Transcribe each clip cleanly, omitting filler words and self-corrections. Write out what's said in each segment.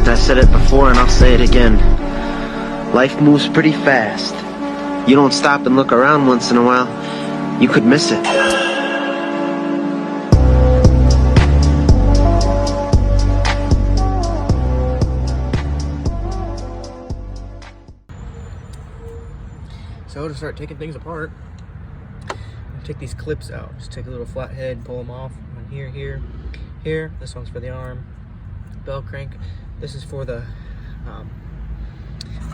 I said it before and I'll say it again. Life moves pretty fast. You don't stop and look around once in a while, you could miss it. So to start taking things apart, take these clips out. Just take a little flathead, pull them off. One here, here, here. This one's for the arm. Bell crank. This is for the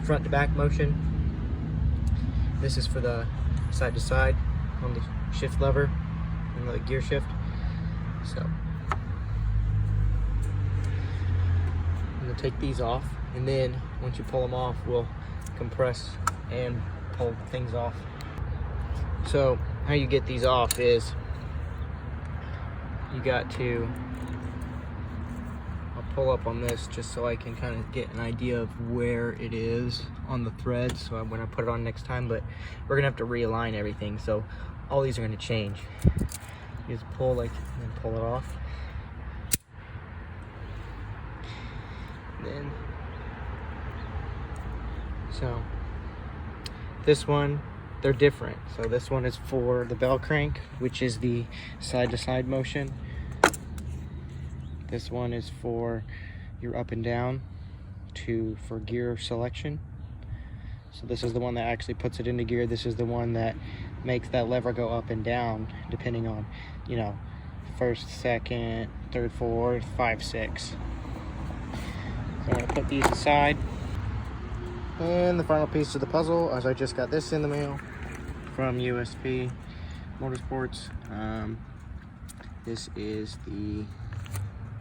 front to back motion. This is for the side to side on the shift lever and the gear shift. So I'm gonna take these off, and then once you pull them off, we'll compress and pull things off. So how you get these off is you got to, I'll pull up on this just so I can kind of get an idea of where it is on the thread, so when I put it on next time, but we're gonna have to realign everything, so all these are gonna change. You just pull like, and then pull it off. And then, so this one, they're different. So this one is for the bell crank, which is the side to side motion. This one is for your up and down for gear selection. So this is the one that actually puts it into gear. This is the one that makes that lever go up and down depending on, you know, first, second, third, fourth, 5, 6. So I'm gonna put these aside. And the final piece of the puzzle, as I just got this in the mail from USP Motorsports. This is the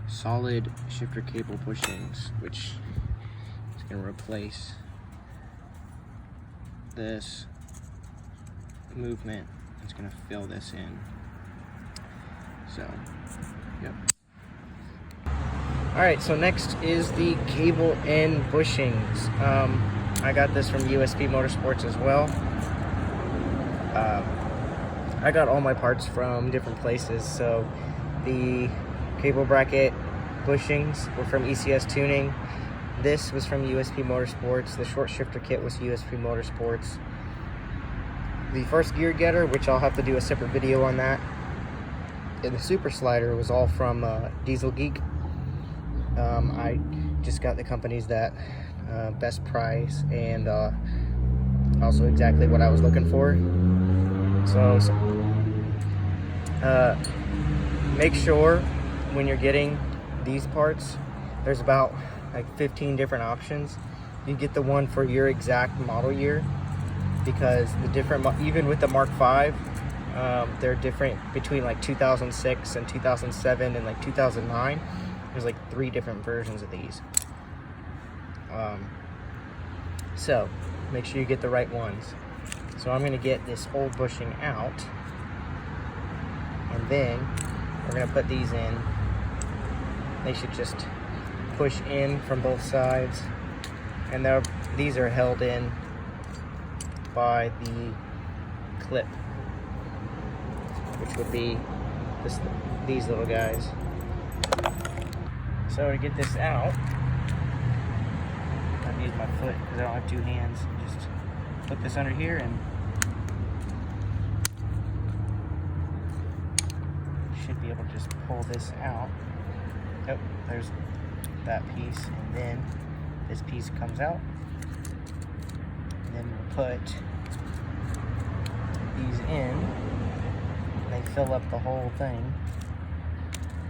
solid shifter cable bushings, which is going to replace this movement. It's going to fill this in. So, yep. Alright, so next is the Cable End Bushings. I got this from USP Motorsports as well. I got all my parts from different places. So the cable bracket bushings were from ECS Tuning. This was from USP Motorsports. The short shifter kit was USP Motorsports. The first gear getter, which I'll have to do a separate video on that, and the super slider was all from Diesel Geek. I just got the companies that best price and also exactly what I was looking for. So make sure when you're getting these parts, there's about like 15 different options. You get the one for your exact model year, because the different, even with the Mk5, they're different between like 2006 and 2007 and like 2009. There's like 3 different versions of these. So make sure you get the right ones. So I'm going to get this old bushing out, and then we're going to put these in. They should just push in from both sides, and these are held in by the clip, which would be these little guys. So to get this out, I have to use my foot because I don't have 2 hands. Just put this under here and should be able to just pull this out. Oh, there's that piece, and then this piece comes out. And then we'll put these in. They fill up the whole thing.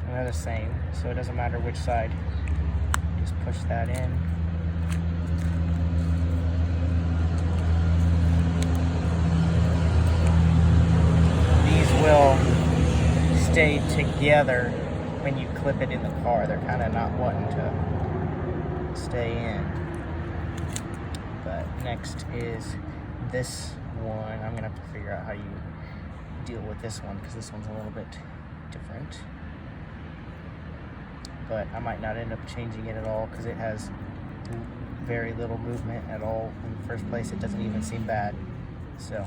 And they're the same, so it doesn't matter which side. Just push that in. These will stay together when you clip it in the car. They're kind of not wanting to stay in. But next is this one. I'm gonna have to figure out how you deal with this one, because this one's a little bit different. But I might not end up changing it at all, because it has very little movement at all. In the first place, it doesn't even seem bad. So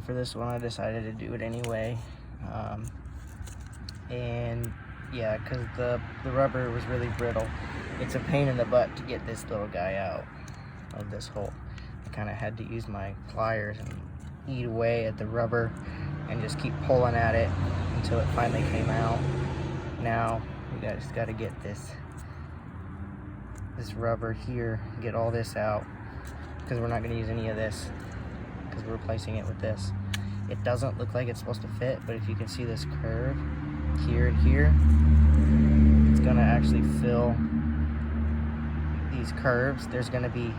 for this one, I decided to do it anyway. And Yeah, because the rubber was really brittle. It's a pain in the butt to get this little guy out of this hole. I kind of had to use my pliers and eat away at the rubber and just keep pulling at it until it finally came out. Now we guys got to get this rubber here, get all this out, because we're not going to use any of this because we're replacing it with this. It doesn't look like it's supposed to fit, but if you can see this curve here and here, it's going to actually fill these curves. There's going to be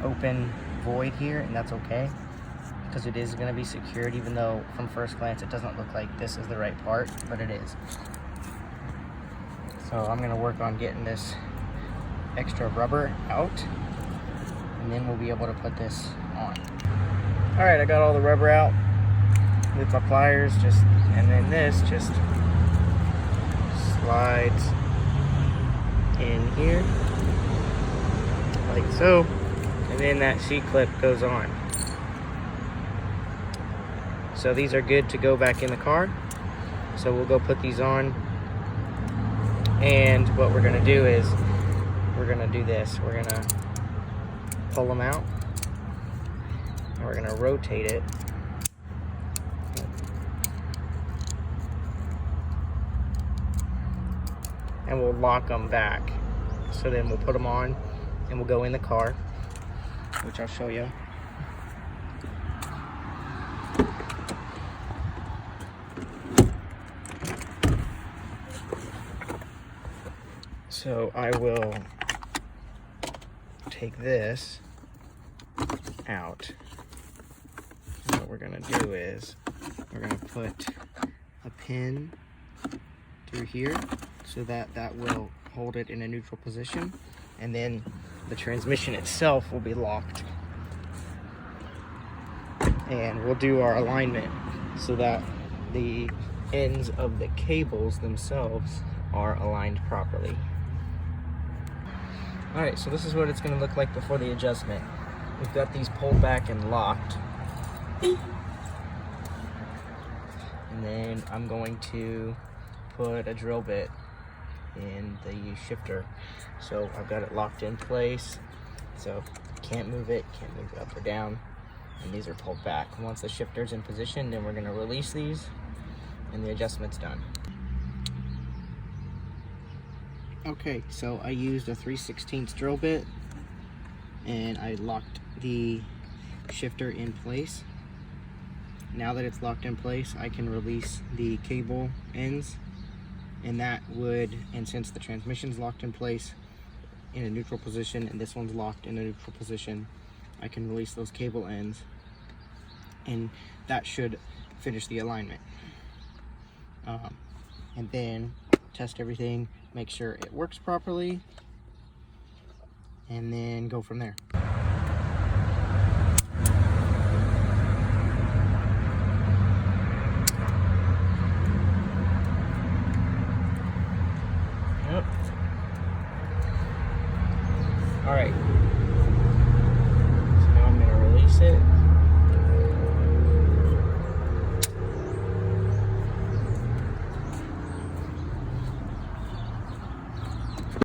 open void here, and that's okay because it is going to be secured, even though from first glance it doesn't look like this is the right part, but it is. So I'm going to work on getting this extra rubber out, and then we'll be able to put this on. All right, I got all the rubber out with my pliers, and then this just slides in here like so, and then that C-clip goes on. So these are good to go back in the car. So we'll go put these on, and what we're gonna do is we're gonna do this. We're gonna pull them out, and we're gonna rotate it. And we'll lock them back. So then we'll put them on and we'll go in the car, which I'll show you. So I will take this out. And what we're gonna do is we're gonna put a pin through here so that that will hold it in a neutral position, and then the transmission itself will be locked. And we'll do our alignment so that the ends of the cables themselves are aligned properly. Alright, so this is what it's going to look like before the adjustment. We've got these pulled back and locked. And then I'm going to put a drill bit in the shifter. So I've got it locked in place. So can't move it up or down. And these are pulled back. Once the shifter's in position, then we're going to release these and the adjustment's done. Okay, so I used a 3/16 drill bit and I locked the shifter in place. Now that it's locked in place, I can release the cable ends, and since the transmission's locked in place in a neutral position and this one's locked in a neutral position, I can release those cable ends, and that should finish the alignment. And then test everything, make sure it works properly, and then go from there.